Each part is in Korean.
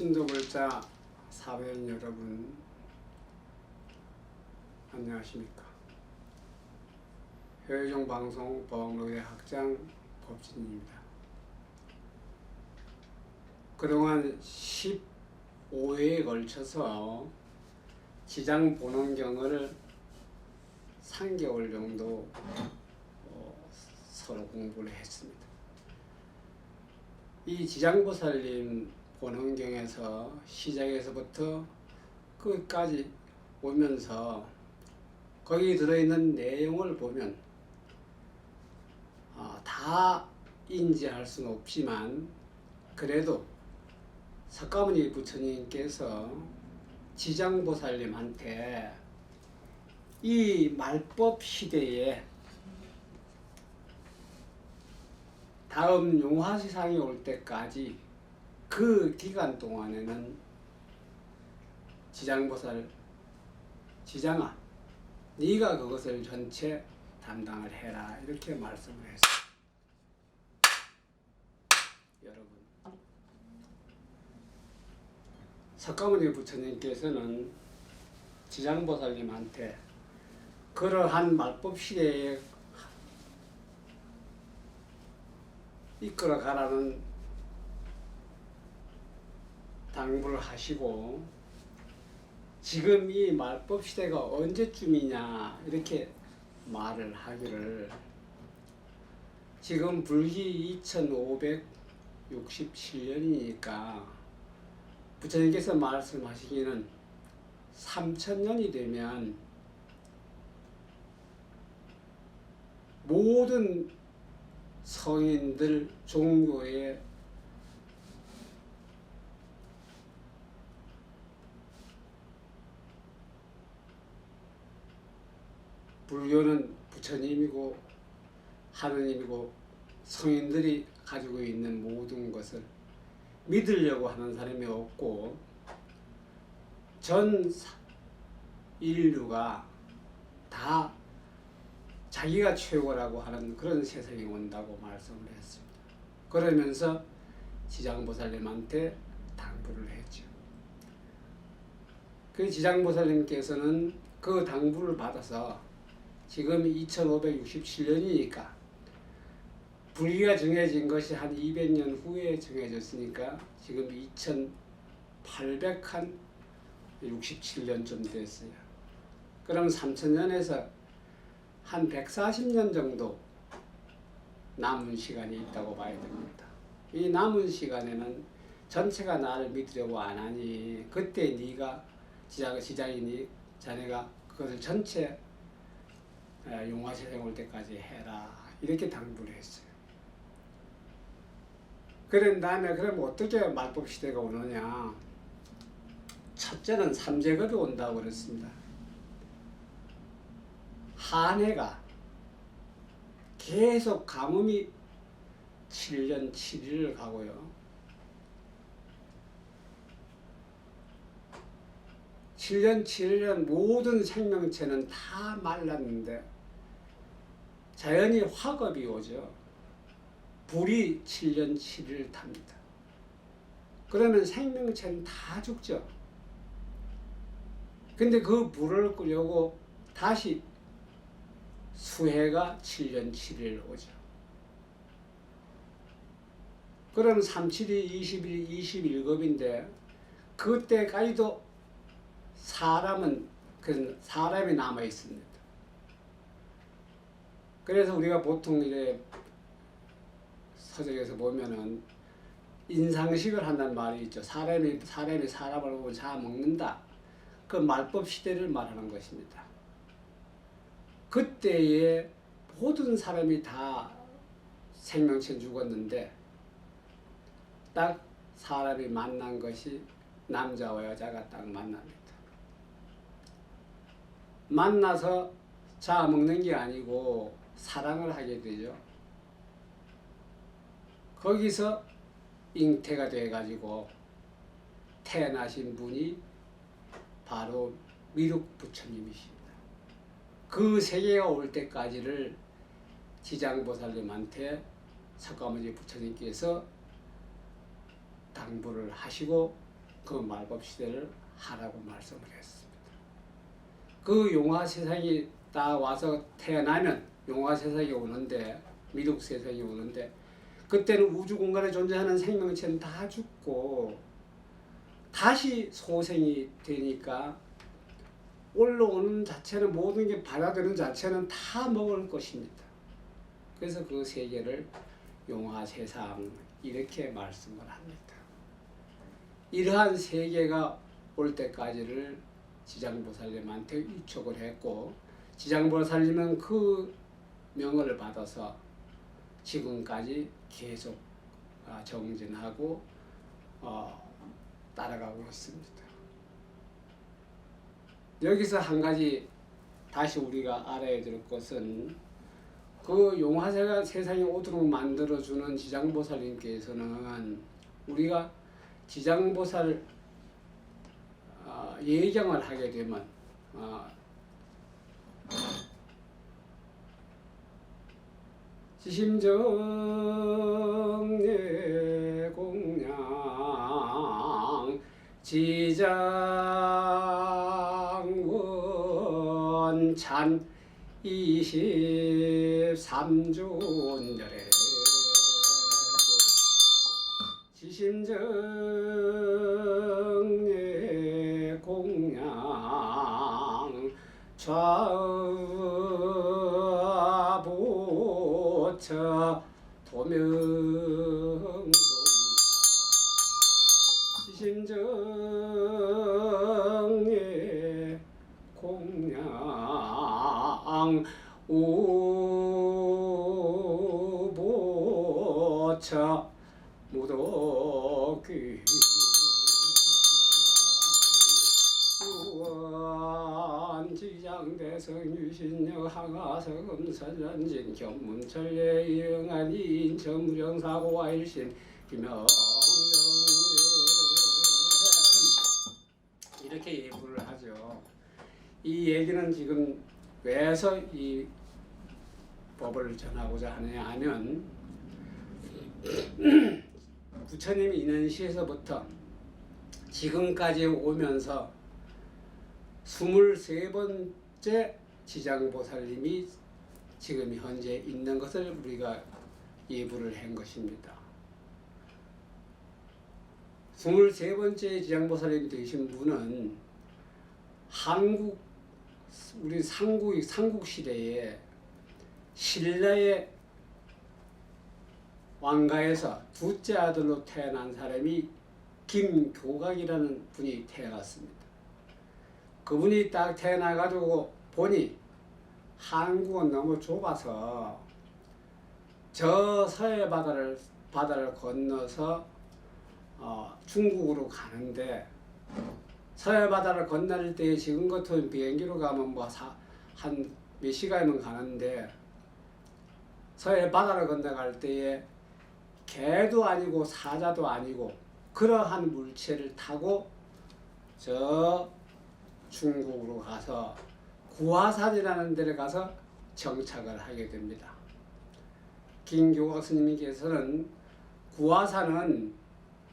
신도글자 사회인 여러분, 안녕하십니까. 효혜종 방송 법학로의 학장 법진입니다. 그동안 15회에 걸쳐서 지장본원경을 3개월 정도 서로 공부를 했습니다. 이 지장보살님 본원경에서 시작에서부터 끝까지 오면서 거기 들어있는 내용을 보면 다 인지할 수는 없지만 그래도 석가모니 부처님께서 지장보살님한테 이 말법 시대에 다음 용화세상이 올 때까지 그 기간 동안에는 지장보살, 지장아, 네가 그것을 전체 담당을 해라, 이렇게 말씀을 했어요. 여러분, 석가모니 부처님께서는 지장보살님한테 그러한 말법 시대에 이끌어가라는 당부를 하시고, 지금 이 말법 시대가 언제쯤이냐 이렇게 말을 하기를, 지금 불기 2567년이니까 부처님께서 말씀하시기는 3000년이 되면 모든 성인들 종교에 불교는 부처님이고 하느님이고 성인들이 가지고 있는 모든 것을 믿으려고 하는 사람이 없고 전 인류가 다 자기가 최고라고 하는 그런 세상이 온다고 말씀을 했습니다. 그러면서 지장보살님한테 당부를 했죠. 그 지장보살님께서는 그 당부를 받아서 지금 2567년이니까 불기가 정해진 것이 한 200년 후에 정해졌으니까 지금 2867년쯤 됐어요. 그럼 3000년에서 한 140년 정도 남은 시간이 있다고 봐야 됩니다. 이 남은 시간에는 전체가 나를 믿으려고 안 하니 그때 네가 지장이니 자네가 그것을 전체 용화세상 올 때까지 해라, 이렇게 당부를 했어요. 그런 다음에 그럼 어떻게 말법 시대가 오느냐. 첫째는 삼재겁이 온다고 그랬습니다. 한 해가 계속 가뭄이 7년 7일을 가고요. 7년 7일은 모든 생명체는 다 말랐는데 자연히 화겁이 오죠. 불이 7년 7일을 탑니다. 그러면 생명체는 다 죽죠. 근데 그 불을 끄려고 다시 수해가 7년 7일 오죠. 그럼 372, 21, 21급인데 그때까지도 사람이 남아 있습니다. 그래서 우리가 보통 이제 서적에서 보면은 인상식을 한다는 말이 있죠. 사람이 사람을 보고 잡아먹는다. 그 말법 시대를 말하는 것입니다. 그때에 모든 사람이 다 생명체 죽었는데 딱 사람이 만난 것이 남자와 여자가 딱 만납니다. 만나서 잡아먹는 게 아니고 사랑을 하게 되죠. 거기서 잉태가 돼가지고 태어나신 분이 바로 미륵 부처님이십니다. 그 세계가 올 때까지를 지장보살님한테 석가모니 부처님께서 당부를 하시고 그 말법 시대를 하라고 말씀을 했습니다. 그 용화 세상이 딱 와서 태어나면 용화 세상이 오는데 미륵 세상이 오는데 그때는 우주 공간에 존재하는 생명체는 다 죽고 다시 소생이 되니까 올라오는 자체는 모든 게 받아들이는 자체는 다 먹을 것입니다. 그래서 그 세계를 용화 세상 이렇게 말씀을 합니다. 이러한 세계가 올 때까지를 지장보살님한테 위촉을 했고 지장보살님은 그 명을 받아서 지금까지 계속 정진하고 따라가고 있습니다. 여기서 한 가지 다시 우리가 알아야 될 것은 그 용화 세상에 오도록 만들어주는 지장보살님께서는 우리가 지장보살 예경을 하게 되면 지심정예공양 지장원찬 23존절에 지심정예공양 좌보처 도명존자 지심정예공양 우보처 무도귀 지장대성유신여 항하서금선전진 견문철례 이응한 인천무령사고와 일신 김영정 이렇게 예부를 하죠. 이 얘기는 지금 왜서 이 법을 전하고자 하느냐 하면 부처님이 인원시에서부터 지금까지 오면서 23번째 지장보살님이 지금 현재 있는 것을 우리가 예부를 한 것입니다. 23번째 지장보살님이 되신 분은 우리 삼국 시대에 신라의 왕가에서 둘째 아들로 태어난 사람이 김교각이라는 분이 태어났습니다. 그분이 딱 태어나가지고 보니 한국은 너무 좁아서 저 서해 바다를 건너서 중국으로 가는데 서해 바다를 건널 때 지금 같은 비행기로 가면 한 몇 시간이면 가는데 서해 바다를 건너갈 때에 개도 아니고 사자도 아니고 그러한 물체를 타고 저 중국으로 가서 구화산이라는 데를 가서 정착을 하게 됩니다. 김교각 스님께서는 구화산은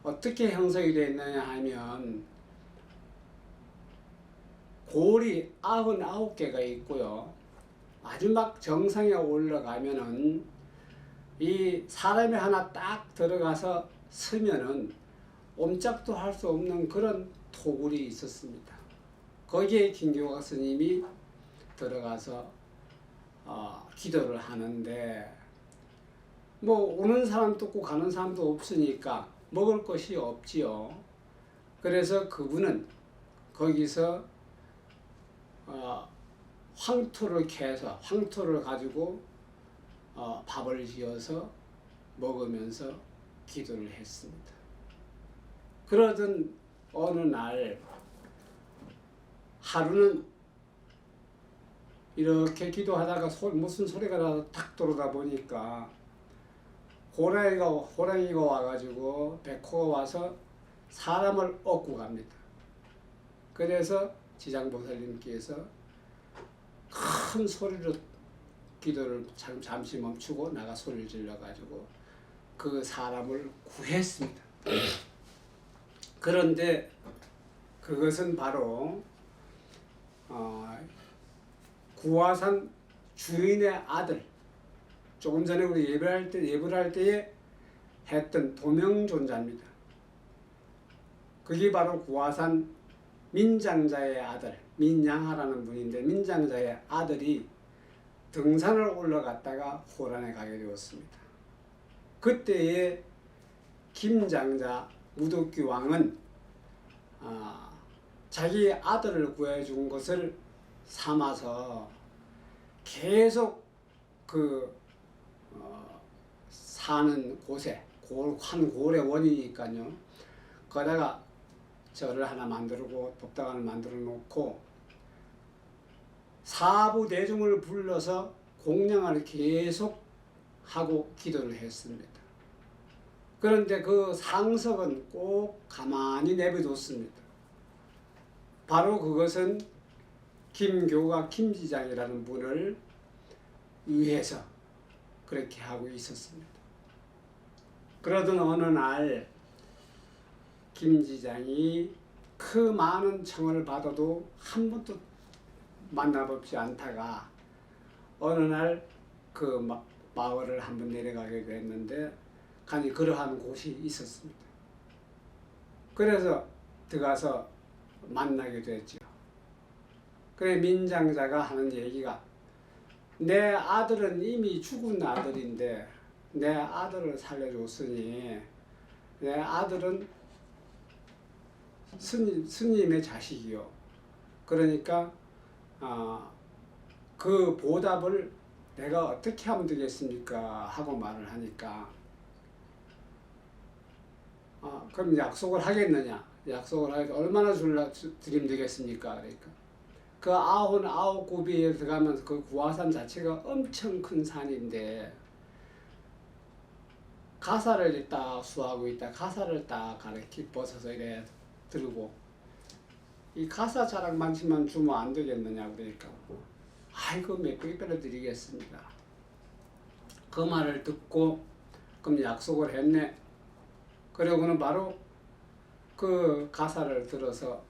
어떻게 형성이 되어 있느냐 하면 골이 99개가 있고요. 마지막 정상에 올라가면은 이 사람이 하나 딱 들어가서 서면은 옴짝도 할 수 없는 그런 토굴이 있었습니다. 거기에 김교각 스님이 들어가서 기도를 하는데 뭐 오는 사람도 없고 가는 사람도 없으니까 먹을 것이 없지요. 그래서 그분은 거기서 황토를 캐서 황토를 가지고 밥을 지어서 먹으면서 기도를 했습니다. 그러던 어느 날 하루는 이렇게 기도하다가 무슨 소리가 나서 탁 돌아다 보니까 호랑이가 와가지고 백호가 와서 사람을 얻고 갑니다. 그래서 지장보살님께서 큰 소리로 기도를 잠시 멈추고 나가 소리를 질러가지고 그 사람을 구했습니다. 그런데 그것은 바로 구화산 주인의 아들, 조금 전에 우리 예배를 할 때에 했던 도명존자입니다. 그게 바로 구화산 민장자의 아들, 민양하라는 분인데, 민장자의 아들이 등산을 올라갔다가 호란에 가게 되었습니다. 그때에 김장자 무덕기 왕은 자기 아들을 구해준 것을 삼아서 계속 사는 곳에, 한 고을의 원이니까요, 거기다가 절을 하나 만들고 법당을 만들어 놓고 사부 대중을 불러서 공양을 계속 하고 기도를 했습니다. 그런데 그 상석은 꼭 가만히 내버려뒀습니다. 바로 그것은 김교가 김지장이라는 분을 위해서 그렇게 하고 있었습니다. 그러던 어느 날 김지장이 그 많은 청을 받아도 한 번도 만나보지 않다가 어느 날 그 마을을 한번 내려가게 됐는데 간이 그러한 곳이 있었습니다. 그래서 들어가서 만나게 됐죠. 그래 민장자가 하는 얘기가, 내 아들은 이미 죽은 아들인데 내 아들을 살려줬으니 내 아들은 스님의 자식이요. 그러니까 그 보답을 내가 어떻게 하면 되겠습니까? 하고 말을 하니까 그럼 약속을 하겠느냐? 약속을 하겠다. 얼마나 드리면 되겠습니까? 그러니까 그 99굽이에 들어가면서 그 구화산 자체가 엄청 큰 산인데 가사를 딱 수하고 있다. 가사를 딱 가르치 벗어서 이래 들고, 이 가사 자락만치만 주면 안 되겠느냐 그러니까 아이고 몇 백배로 드리겠습니다. 그 말을 듣고 그럼 약속을 했네. 그러고는 바로 그 가사를 들어서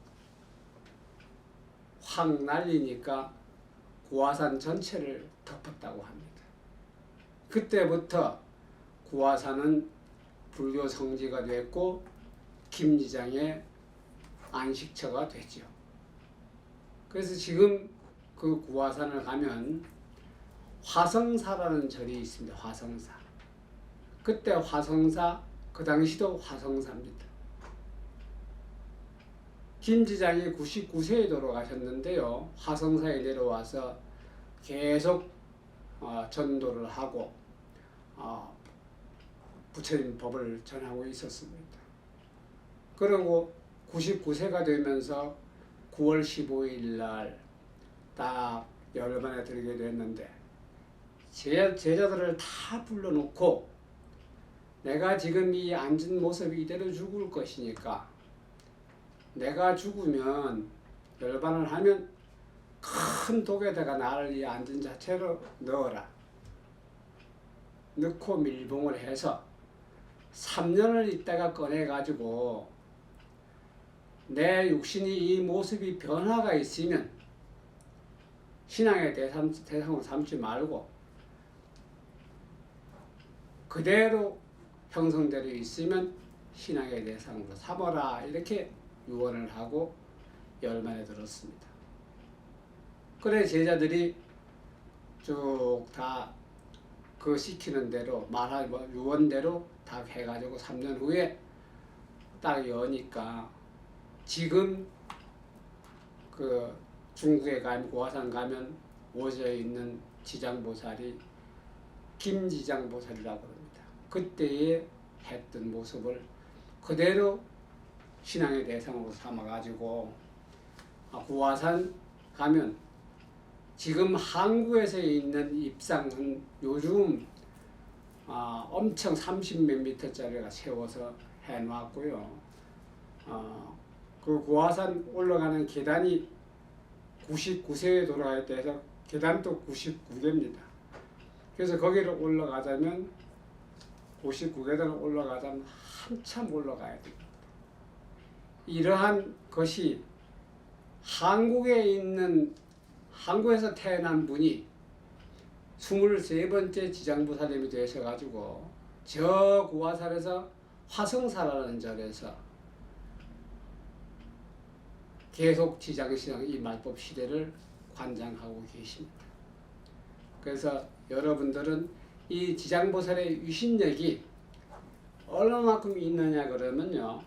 확 날리니까 구화산 전체를 덮었다고 합니다. 그때부터 구화산은 불교 성지가 됐고 김지장의 안식처가 되죠. 그래서 지금 그 구화산을 가면 화성사라는 절이 있습니다. 화성사. 그때 화성사, 그 당시도 화성사입니다. 김지장이 99세에 돌아가셨는데요. 화성사에 내려와서 계속 전도를 하고 부처님 법을 전하고 있었습니다. 그리고 99세가 되면서 9월 15일 날 딱 열반에 들게 됐는데 제자들을 다 불러놓고 내가 지금 이 앉은 모습이 이대로 죽을 것이니까 내가 죽으면 열반을 하면 큰 독에다가 나를 이 앉은 자체로 넣어라. 넣고 밀봉을 해서 3년을 있다가 꺼내가지고 내 육신이 이 모습이 변화가 있으면 신앙의 대상으로 삼지 말고 그대로 형성대로 있으면 신앙의 대상으로 삼아라. 이렇게 유언을 하고 열반에 들었습니다. 그래 제자들이 쭉 다 그 시키는 대로 말하고 유언대로 다 해가지고 3년 후에 딱 여니까 지금 그 중국에 가면 고화산 가면 오저에 있는 지장보살이 김지장보살이라고 합니다. 그때에 했던 모습을 그대로 신앙의 대상으로 삼아가지고 고화산 가면 지금 한국에서 있는 입상은 요즘 엄청 30몇 미터짜리가 세워서 해놨고요. 그 고화산 올라가는 계단이 99세에 돌아가야 돼서 계단도 99개입니다. 그래서 거기를 올라가자면 99계단을 올라가자면 한참 올라가야 됩니다. 이러한 것이 한국에서 태어난 분이 23번째 지장보살님이 되셔가지고 저 구화살에서 화성사라는 절에서 계속 지장신앙 이 말법 시대를 관장하고 계십니다. 그래서 여러분들은 이 지장보살의 유신력이 얼마만큼 있느냐 그러면요,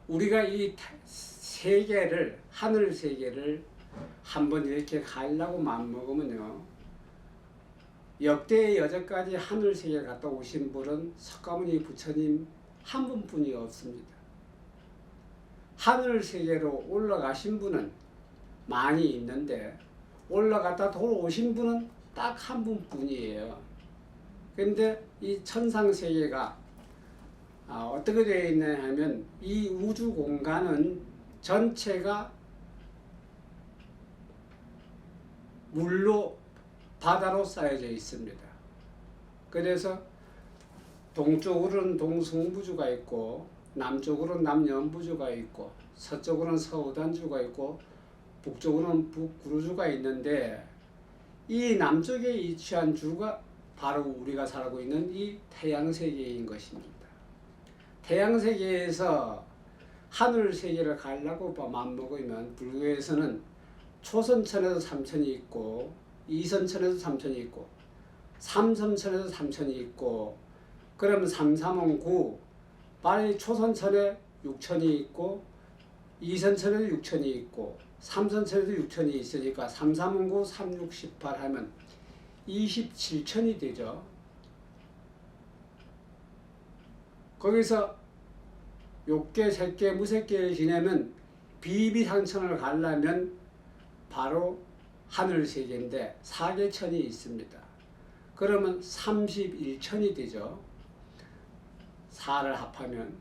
우리가 이 세계를, 하늘 세계를 한번 이렇게 가려고 마음먹으면요, 역대 여태까지 하늘 세계 갔다 오신 분은 석가모니 부처님 한 분뿐이 없습니다. 하늘 세계로 올라가신 분은 많이 있는데 올라갔다 돌아오신 분은 딱 한 분뿐이에요. 그런데 이 천상 세계가 어떻게 되어 있냐 하면 이 우주 공간은 전체가 물로, 바다로 쌓여져 있습니다. 그래서 동쪽으로는 동성부주가 있고 남쪽으로는 남연부주가 있고 서쪽으로는 서우단주가 있고 북쪽으로는 북구루주가 있는데 이 남쪽에 위치한 주가 바로 우리가 살고 있는 이 태양세계인 것입니다. 태양세계에서 하늘세계를 가려고 마음먹으면 불교에서는 초선천에도 삼천이 있고 이선천에도 삼천이 있고 삼선천에도 삼천이 있고 그러면 삼삼은 9 빨리 초선천에 6천이 있고 이선천에도 6천이 있고 삼선천에도 6천이 있으니까 3, 3은 9, 3, 6, 18 하면 27천이 되죠. 거기서 욕계, 색계, 무색계를 지내면 비비상천을 가려면 바로 하늘세계인데 사계천이 있습니다. 그러면 31천이 되죠. 4를 합하면.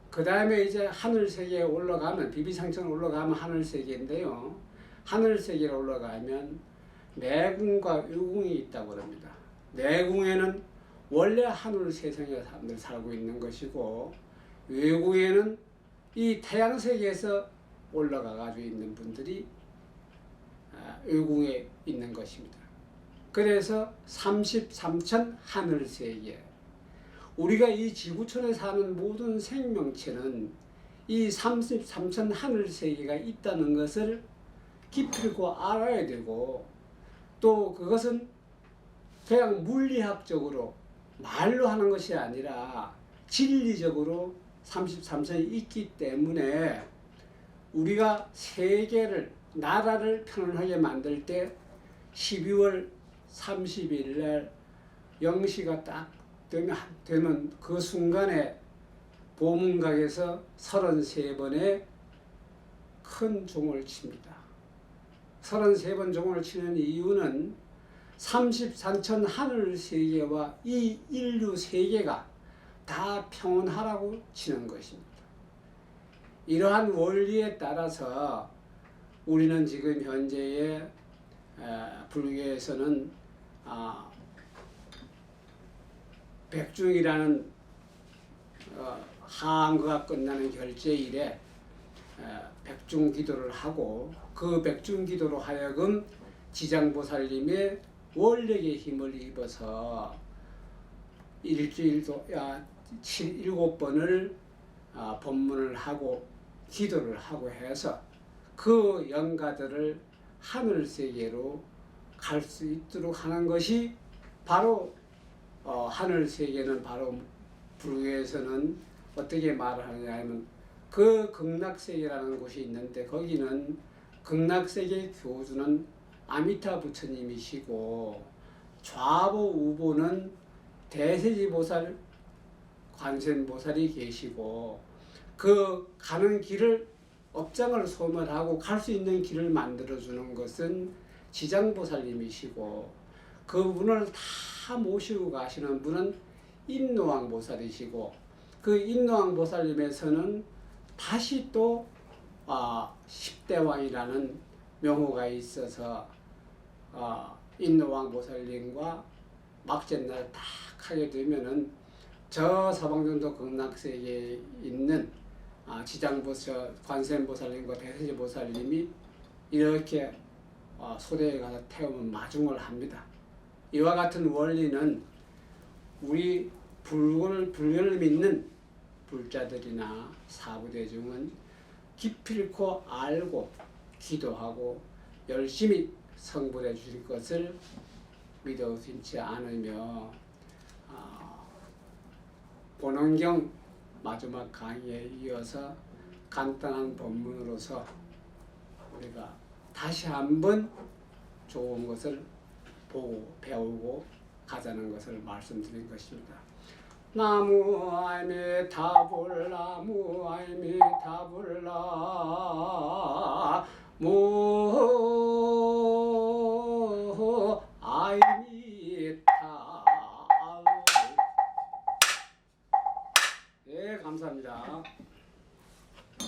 그 다음에 이제 하늘세계에 올라가면, 비비상천 올라가면 하늘세계인데요. 하늘세계에 올라가면 내궁과 유궁이 있다고 합니다. 내궁에는 원래 하늘 세상에 사람들 살고 있는 것이고, 외궁에는 이 태양세계에서 올라가 가지고 있는 분들이 외궁에 있는 것입니다. 그래서 33천 하늘세계, 우리가 이 지구촌에 사는 모든 생명체는 이 33천 하늘세계가 있다는 것을 깊이 있고 알아야 되고, 또 그것은 그냥 물리학적으로 말로 하는 것이 아니라 진리적으로 33천이 있기 때문에 우리가 세계를, 나라를 편안하게 만들 때 12월 30일 날 0시가 딱 되면 그 순간에 보문각에서 33번의 큰 종을 칩니다. 33번 종을 치는 이유는 33천 하늘 세계와 이 인류 세계가 다 평온하라고 치는 것입니다. 이러한 원리에 따라서 우리는 지금 현재의 불교에서는 백중이라는 하한거가 끝나는 결제일에 백중 기도를 하고, 그 백중 기도로 하여금 지장보살님의 원력의 힘을 입어서 일주일도 7번을 법문을 하고 기도를 하고 해서 그 영가들을 하늘세계로 갈 수 있도록 하는 것이 바로 하늘세계는 바로 불교에서는 어떻게 말을 하느냐 하면 그 극락세계라는 곳이 있는데, 거기는 극락세계 교주는 아미타 부처님이시고 좌보 우보는 대세지보살 관세음보살이 계시고, 그 가는 길을 업장을 소멸하고 갈 수 있는 길을 만들어주는 것은 지장보살님이시고, 그분을 다 모시고 가시는 분은 인노왕보살이시고, 그 인노왕보살님에서는 다시 또 10대왕이라는 명호가 있어서 인노왕보살님과 막전날 딱 하게 되면은 저 서방전도 극락세계에 있는 지장보살, 관세음보살님과 대세지보살님이 이렇게 소대에 가서 태우면 마중을 합니다. 이와 같은 원리는 우리 불교를 믿는 불자들이나 사부대중은 기필코 알고 기도하고 열심히 성불해 주실 것을 믿어 의심치 않으며 본원경 마지막 강의에 이어서 간단한 본문으로서 우리가 다시 한번 좋은 것을 보고 배우고 가자는 것을 말씀드린 것입니다. 나무 아미타불 나무 아미타불라 무 아미타. 예, 감사합니다.